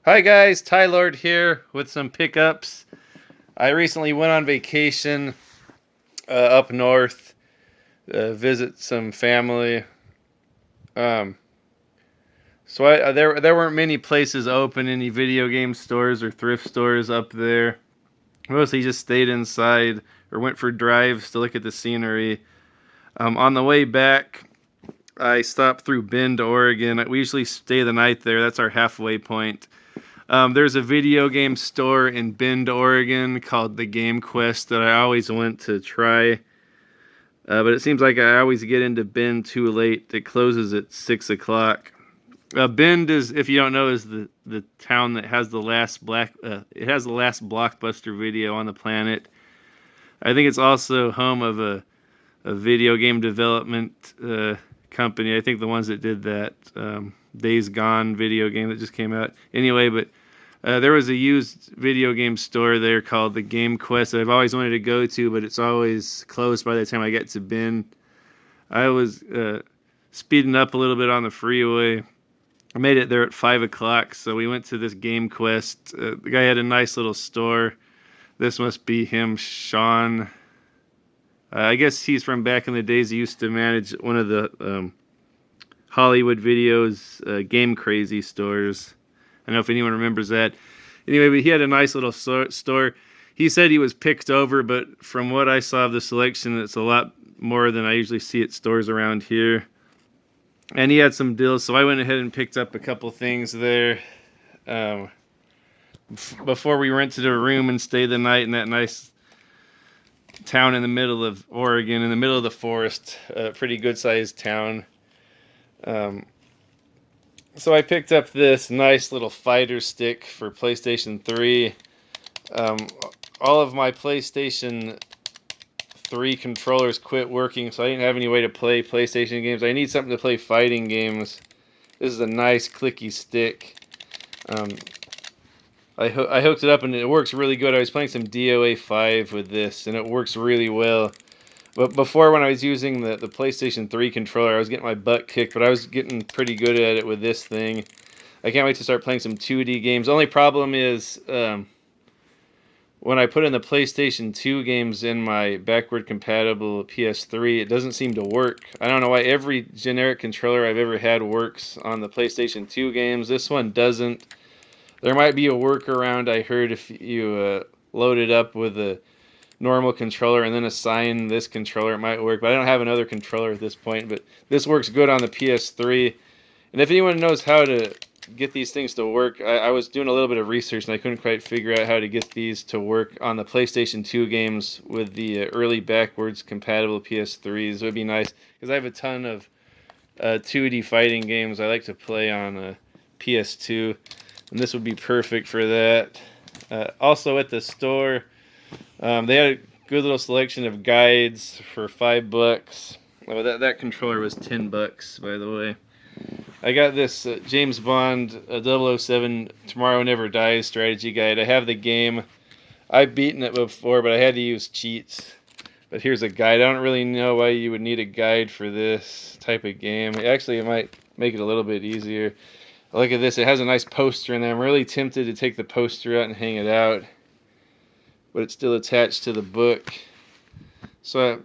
Hi guys, Ty Lord here with some pickups. I recently went on vacation up north, visit some family. Um, there weren't many places open, any video game stores or thrift stores up there. Mostly just stayed inside or went for drives to look at the scenery. On the way back, I stopped through Bend, Oregon. We usually stay the night there. That's our halfway point. There's a video game store in Bend, Oregon called the Game Quest that I always went to try. But it seems like I always get into Bend too late. It closes at 6 o'clock. Bend is, if you don't know, is the town that has the last it has the last blockbuster video on the planet. I think it's also home of a video game development company. I think the ones that did that Days Gone video game that just came out. Anyway, but there was a used video game store there called the Game Quest that I've always wanted to go to, but it's always closed by the time I get to Bend. I was speeding up a little bit on the freeway. I made it there at 5 o'clock, so we went to this Game Quest. The guy had a nice little store. This must be him, Sean. I guess he's from back in the days. He used to manage one of the Hollywood Videos Game Crazy stores. I don't know if anyone remembers that. Anyway, but he had a nice little store. He said he was picked over, but from what I saw of the selection, it's a lot more than I usually see at stores around here. And he had some deals, so I went ahead and picked up a couple things there. Before we rented a room and stayed the night in that nice town in the middle of Oregon, in the middle of the forest, a pretty good-sized town. So I picked up this nice little fighter stick for PlayStation 3. All of my PlayStation 3 controllers quit working, so I didn't have any way to play PlayStation games. I need something to play fighting games. This is a nice clicky stick. I hooked it up and it works really good. I was playing some DOA 5 with this and it works really well. But before, when I was using the PlayStation 3 controller, I was getting my butt kicked, but I was getting pretty good at it with this thing. I can't wait to start playing some 2D games. The only problem is when I put in the PlayStation 2 games in my backward compatible PS3, it doesn't seem to work. I don't know why every generic controller I've ever had works on the PlayStation 2 games. This one doesn't. There might be a workaround, I heard, if you load it up with a normal controller and then assign this controller, it might work. But I don't have another controller at this point. But this works good on the PS3. And if anyone knows how to get these things to work, I was doing a little bit of research and I couldn't quite figure out how to get these to work on the PlayStation 2 games with the early backwards compatible PS3s. It would be nice because I have a ton of 2D fighting games I like to play on PS2, and this would be perfect for that. Also at the store, they had a good little selection of guides for $5. Oh, that controller was $10, by the way. I got this James Bond 007 Tomorrow Never Dies strategy guide. I have the game. I've beaten it before, but I had to use cheats. But here's a guide. I don't really know why you would need a guide for this type of game. Actually, it might make it a little bit easier. Look at this. It has a nice poster in there. I'm really tempted to take the poster out and hang it out, but it's still attached to the book. So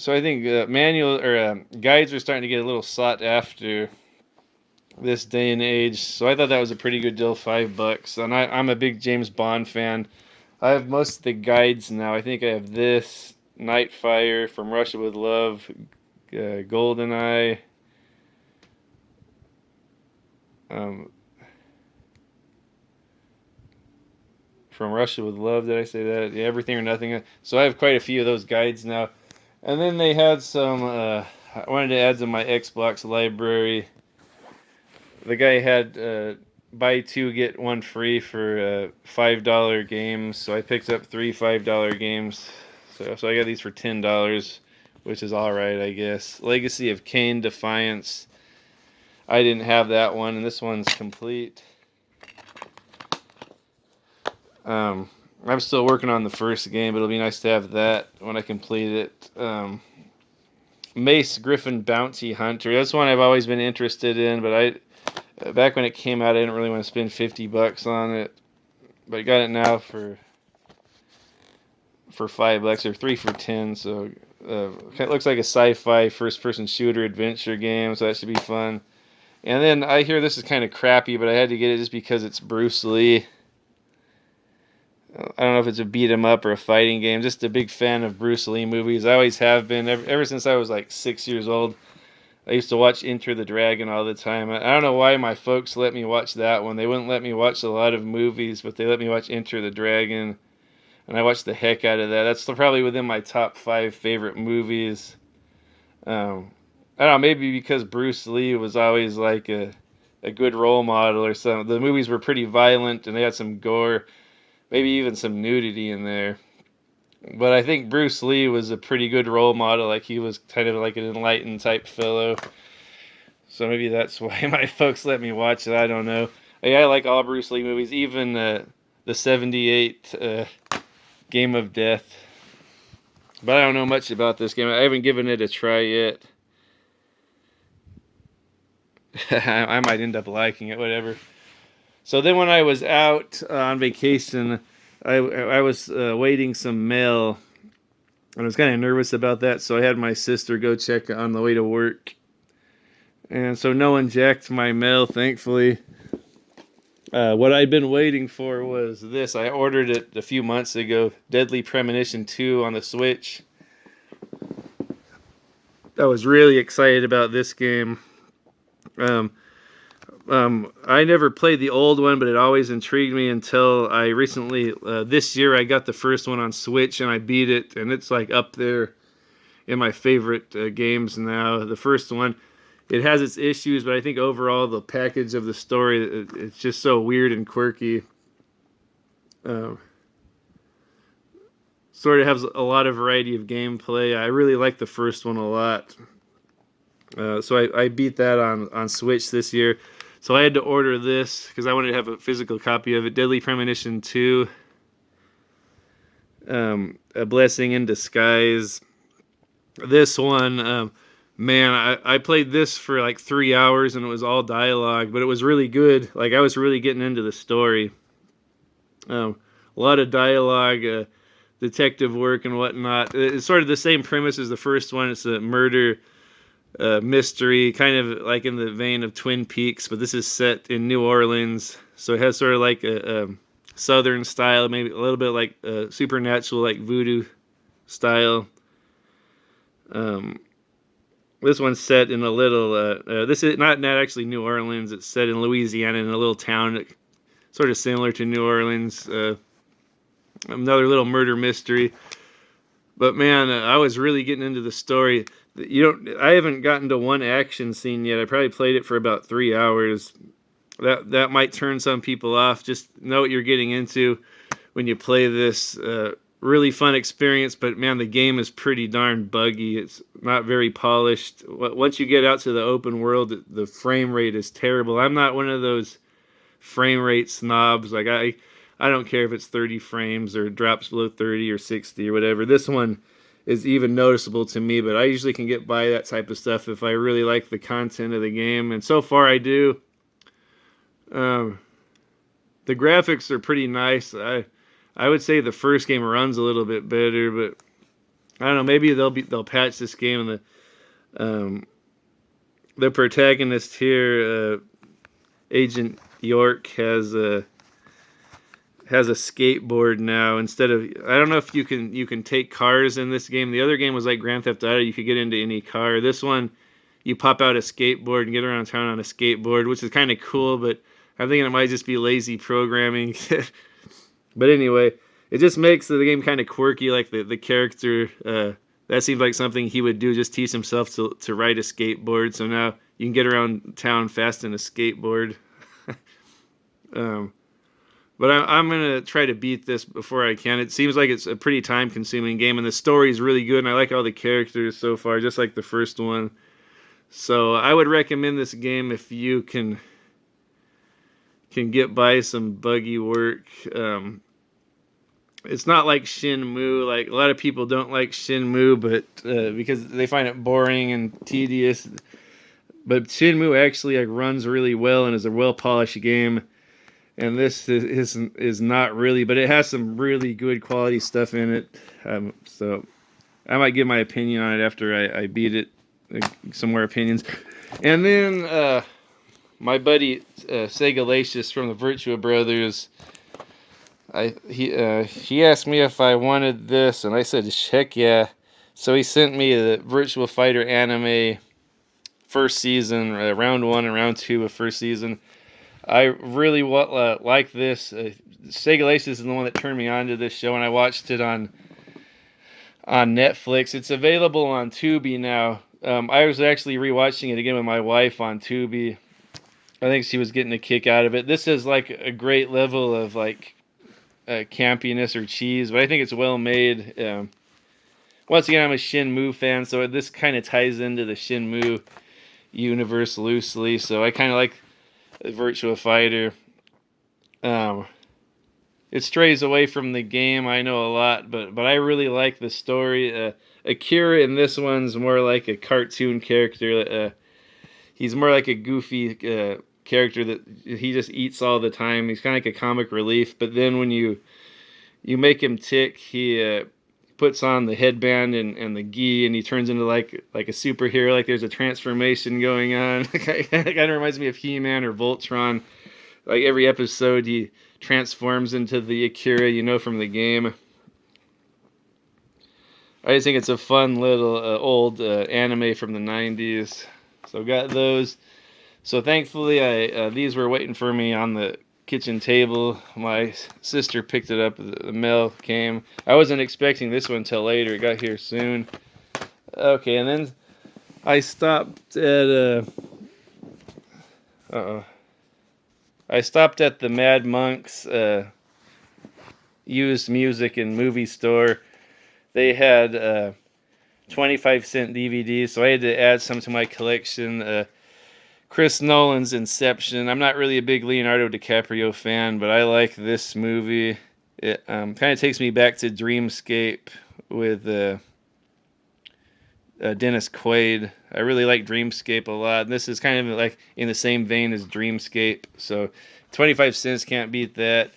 I think manual or guides are starting to get a little sought after this day and age. So I thought that was a pretty good deal, $5. And I'm a big James Bond fan. I have most of the guides now. I think I have this, Nightfire, From Russia with Love, GoldenEye. From Russia with Love, did I say that? Yeah, Everything or Nothing. So I have quite a few of those guides now. And then they had some, I wanted to add to my Xbox library. The guy had buy two, get one free for $5 games. So I picked up 3 $5 games. So I got these for $10, which is alright, I guess. Legacy of Kain, Defiance. I didn't have that one, and this one's complete. I'm still working on the first game, but it'll be nice to have that when I complete it. Mace Griffin Bounty Hunter. That's one I've always been interested in, but Back when it came out, I didn't really want to spend $50 on it, but I got it now for $5 or 3 for 10. So it looks like a sci-fi first-person shooter adventure game, so that should be fun. And then I hear this is kind of crappy, but I had to get it just because it's Bruce Lee. I don't know if it's a beat 'em up or a fighting game. Just a big fan of Bruce Lee movies. I always have been ever since I was like 6 years old. I used to watch Enter the Dragon all the time. I don't know why my folks let me watch that one. They wouldn't let me watch a lot of movies, but they let me watch Enter the Dragon, and I watched the heck out of that. That's probably within my top 5 favorite movies. I don't know, maybe because Bruce Lee was always like a good role model or something. The movies were pretty violent, and they had some gore, maybe even some nudity in there. But I think Bruce Lee was a pretty good role model. Like, he was kind of like an enlightened type fellow. So maybe that's why my folks let me watch it. I don't know. I like all Bruce Lee movies, even the 78 Game of Death. But I don't know much about this game. I haven't given it a try yet. I might end up liking it, whatever. So then when I was out on vacation, I was waiting some mail, and I was kind of nervous about that, so I had my sister go check on the way to work. And so no one jacked my mail, thankfully. What I'd been waiting for was this. I ordered it a few months ago, Deadly Premonition 2 on the Switch. I was really excited about this game. I never played the old one, but it always intrigued me until I recently, this year, I got the first one on Switch and I beat it, and it's like up there in my favorite games now. The first one, it has its issues, but I think overall the package of the story, it's just so weird and quirky. Sort of has a lot of variety of gameplay. I really like the first one a lot. So I beat that on Switch this year. So I had to order this because I wanted to have a physical copy of it. Deadly Premonition 2. A Blessing in Disguise. This one, man, I played this for like 3 hours and it was all dialogue, but it was really good. Like, I was really getting into the story. A lot of dialogue, detective work and whatnot. It's sort of the same premise as the first one. It's a murder mystery, kind of like in the vein of Twin Peaks, but this is set in New Orleans, so it has sort of like a southern style, maybe a little bit like supernatural, like voodoo style. This one's set in a little, this is not actually New Orleans, it's set in Louisiana in a little town sort of similar to New Orleans. Another little murder mystery. But man, I was really getting into the story. I haven't gotten to one action scene yet. I probably played it for about 3 hours. That might turn some people off. Just know what you're getting into when you play this. Really fun experience, but man, the game is pretty darn buggy. It's not very polished. Once you get out to the open world, the frame rate is terrible. I'm not one of those frame rate snobs. Like, I don't care if it's 30 frames or drops below 30 or 60 or whatever. This one is even noticeable to me, but I usually can get by that type of stuff if I really like the content of the game, and so far I do. The graphics are pretty nice. I would say the first game runs a little bit better, but I don't know, maybe they'll patch this game. And the protagonist here, Agent York, has a skateboard now instead of, I don't know if you can take cars in this game. The other game was like Grand Theft Auto, you could get into any car. This one, you pop out a skateboard and get around town on a skateboard, which is kind of cool, but I'm thinking it might just be lazy programming. But anyway, it just makes the game kind of quirky. Like the character, that seems like something he would do, just teach himself to ride a skateboard. So now you can get around town fast in a skateboard. But I'm going to try to beat this before I can. It seems like it's a pretty time-consuming game, and the story is really good, and I like all the characters so far, just like the first one. So I would recommend this game if you can get by some buggy work. It's not like Shenmue. Like, a lot of people don't like Shenmue, but because they find it boring and tedious. But Shenmue actually like runs really well and is a well polished game. And this is not really, but it has some really good quality stuff in it. So I might give my opinion on it after I beat it. Some more opinions. And then my buddy Segalicious from the Virtua Brothers, he asked me if I wanted this, and I said heck yeah. So he sent me the Virtua Fighter anime first season, round 1 and round 2 of first season. I really like this. Segalicious is the one that turned me on to this show, and I watched it on Netflix. It's available on Tubi now. I was actually rewatching it again with my wife on Tubi. I think she was getting a kick out of it. This is like a great level of like campiness or cheese, but I think it's well made. Once again, I'm a Shenmue fan, so this kind of ties into the Shenmue universe loosely. So I kind of like Virtua Fighter. It strays away from the game, I know a lot, but I really like the story. Akira in this one's more like a cartoon character. He's more like a goofy character that he just eats all the time. He's kind of like a comic relief, but then when you make him tick, he puts on the headband and the gi, and he turns into like a superhero. Like there's a transformation going on. It kind of reminds me of He-Man or Voltron. Like every episode, he transforms into the Akira from the game. I just think it's a fun little old anime from the 90s. So got those. So thankfully, these were waiting for me on the kitchen table. My sister picked it up. The mail came. I wasn't expecting this one until later. It got here soon. Okay, and then I stopped at the Mad Monk's used music and movie store. They had 25-cent DVDs, so I had to add some to my collection. Chris Nolan's Inception. I'm not really a big Leonardo DiCaprio fan, but I like this movie. It kind of takes me back to Dreamscape with Dennis Quaid. I really like Dreamscape a lot. And this is kind of like in the same vein as Dreamscape. So 25 cents, can't beat that.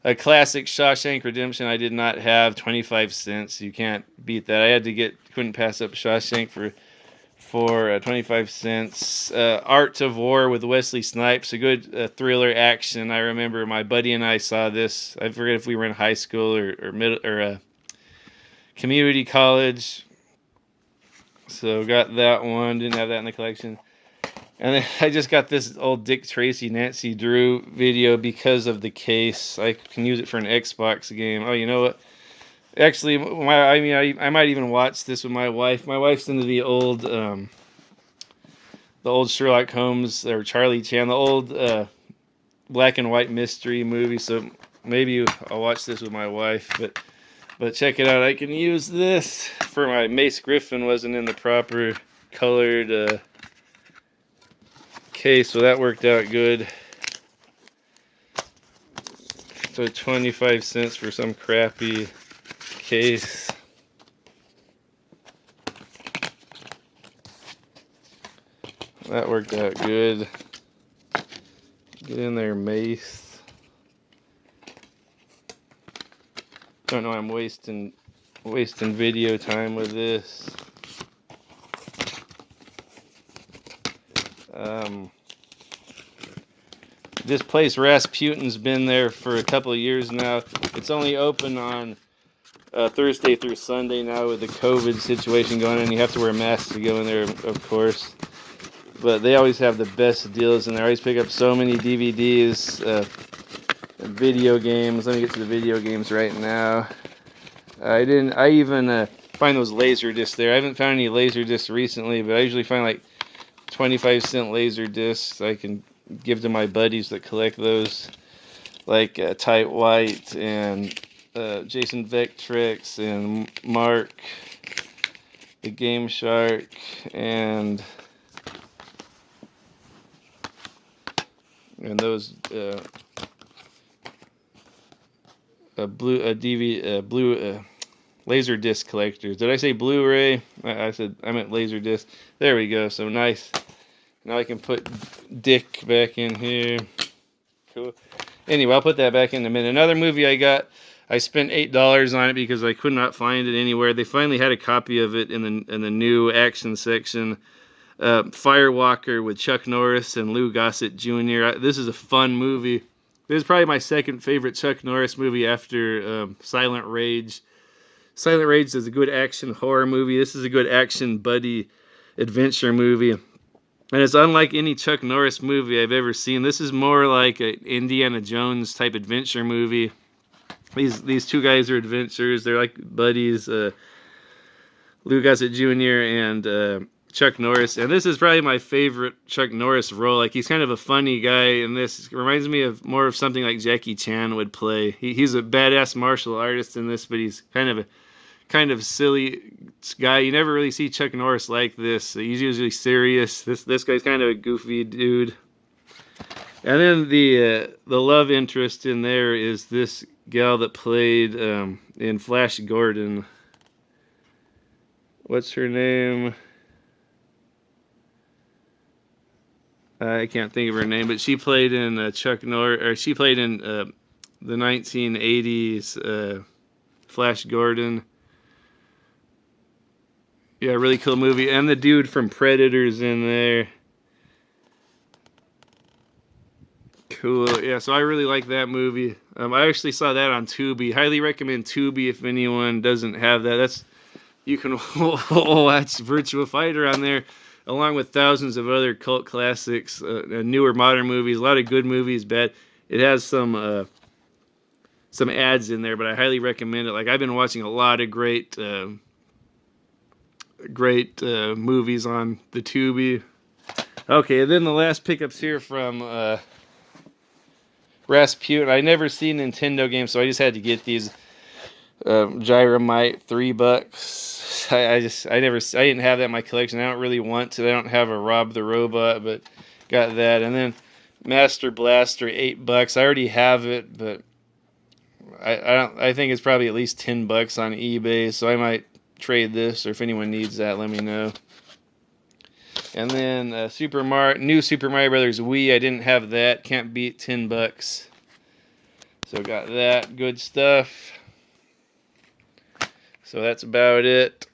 A classic Shawshank Redemption I did not have. 25 cents. You can't beat that. Couldn't pass up Shawshank for 25 cents. Art of War with Wesley Snipes. A good thriller action. I remember my buddy and I saw this. I forget if we were in high school or middle or community college. So got that one. Didn't have that in the collection. And then I just got this old Dick Tracy, Nancy Drew video because of the case. I can use it for an Xbox game. Oh, you know what? Actually, I might even watch this with my wife. My wife's into the old Sherlock Holmes or Charlie Chan, the old black and white mystery movie. So maybe I'll watch this with my wife. But check it out. I can use this for my Mace Griffin. Wasn't in the proper colored case, so that worked out good. So 25 cents for some crappy case. That worked out good. Get in there, Mace. Don't know, I'm wasting video time with this. This place, Rasputin's, been there for a couple of years now. It's only open on Thursday through Sunday now with the COVID situation going on. You have to wear a mask to go in there, of course. But they always have the best deals in there. I always pick up so many DVDs, video games. Let me get to the video games right now. I even find those laser discs there. I haven't found any laser discs recently, but I usually find like 25-cent laser discs I can give to my buddies that collect those, like Tight White and Jason Vectrex and Mark the Game Shark and those blue laser disc collectors. Did I say Blu-ray? I meant laser disc. There we go. So nice Now I can put Dick back in here. Cool. Anyway, I'll put that back in a minute. Another movie I got, I spent $8 on it because I could not find it anywhere. They finally had a copy of it in the new action section. Firewalker with Chuck Norris and Lou Gossett Jr. This is a fun movie. This is probably my second favorite Chuck Norris movie after Silent Rage. Silent Rage is a good action horror movie. This is a good action buddy adventure movie. And it's unlike any Chuck Norris movie I've ever seen. This is more like an Indiana Jones type adventure movie. These two guys are adventurers. They're like buddies. Lou Gossett Jr. and Chuck Norris. And this is probably my favorite Chuck Norris role. Like, he's kind of a funny guy in this. It reminds me of more of something like Jackie Chan would play. He's a badass martial artist in this, but he's kind of silly guy. You never really see Chuck Norris like this. He's usually serious. This guy's kind of a goofy dude. And then the love interest in there is this gal that played in Flash Gordon. What's her name? I can't think of her name, but she played in Chuck Norris, or she played in the 1980s Flash Gordon. Yeah, really cool movie. And the dude from Predator's in there. Cool. Yeah, so I really like that movie. I actually saw that on Tubi. Highly recommend Tubi if anyone doesn't have that. You can watch Virtua Fighter on there, along with thousands of other cult classics, newer modern movies, a lot of good movies, bad. It has some ads in there, but I highly recommend it. Like, I've been watching a lot of great movies on the Tubi. Okay, and then the last pickups here from Rasputin. I never seen Nintendo games, so I just had to get these. Gyromite, $3. I didn't have that in my collection. I don't really want to. I don't have a Rob the Robot, but got that. And then Master Blaster, $8. I already have it, but I think it's probably at least $10 on eBay, so I might trade this, or if anyone needs that, let me know. And then new Super Mario Brothers Wii. I didn't have that. Can't beat $10. So got that. Good stuff. So that's about it.